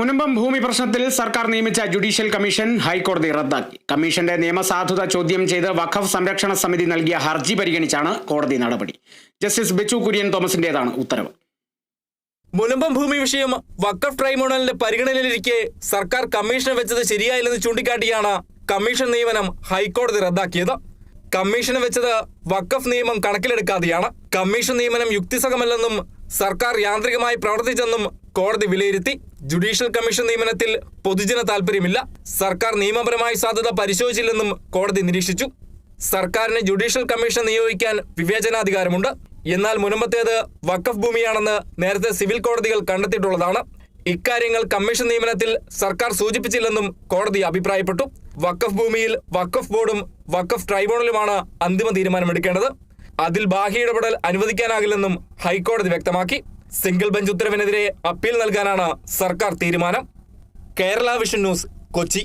മുനമ്പം ഭൂമി പ്രശ്നത്തിൽ സർക്കാർ നിയമിച്ച ജുഡീഷ്യൽ കമ്മീഷൻ ഹൈക്കോടതി റദ്ദാക്കി. കമ്മീഷന്റെ നിയമസാധുത ചോദ്യം ചെയ്ത് വഖഫ് സംരക്ഷണ സമിതി നൽകിയ ഹർജി പരിഗണിച്ചാണ് കോടതി നടപടി. ജസ്റ്റിസ് ബെച്ചു കുര്യൻ തോമസിന്റേതാണ് ഉത്തരവ്. മുനമ്പം ഭൂമി വിഷയം വഖഫ് ട്രൈബ്യൂണലിന്റെ പരിഗണനയിലിരിക്കെ സർക്കാർ കമ്മീഷനെ വെച്ചത് ശരിയായില്ലെന്ന് ചൂണ്ടിക്കാട്ടിയാണ് കമ്മീഷൻ നിയമനം ഹൈക്കോടതി റദ്ദാക്കിയത്. കമ്മീഷനെ വെച്ചത് വഖഫ് നിയമം കണക്കിലെടുക്കാതെയാണ്. കമ്മീഷൻ നിയമനം യുക്തിസഹമല്ലെന്നും സർക്കാർ യാന്ത്രികമായി പ്രവർത്തിച്ചെന്നും കോടതി വിലയിരുത്തി. ജുഡീഷ്യൽ കമ്മീഷൻ നിയമനത്തിൽ പൊതുജന താൽപര്യമില്ല, സർക്കാർ നിയമപരമായ സാധ്യത പരിശോധിച്ചില്ലെന്നും കോടതി നിരീക്ഷിച്ചു. സർക്കാരിന് ജുഡീഷ്യൽ കമ്മീഷൻ നിയോഗിക്കാൻ വിവേചനാധികാരമുണ്ട്. എന്നാൽ മുനമ്പത്തേത് വഖഫ് ഭൂമിയാണെന്ന് നേരത്തെ സിവിൽ കോടതികൾ കണ്ടെത്തിയിട്ടുള്ളതാണ്. ഇക്കാര്യങ്ങൾ കമ്മീഷൻ നിയമനത്തിൽ സർക്കാർ സൂചിപ്പിച്ചില്ലെന്നും കോടതി അഭിപ്രായപ്പെട്ടു. വഖഫ് ഭൂമിയിൽ വഖഫ് ബോർഡും വഖഫ് ട്രൈബ്യൂണലുമാണ് അന്തിമ തീരുമാനമെടുക്കേണ്ടത്. അതിൽ ബാഹ്യ ഇടപെടൽ അനുവദിക്കാനാകില്ലെന്നും ഹൈക്കോടതി വ്യക്തമാക്കി. സിംഗിൾ ബെഞ്ച് ഉത്തരവിനെതിരെ അപ്പീൽ നൽകാനാണ് സർക്കാർ തീരുമാനം. Kerala vision news, Kochi.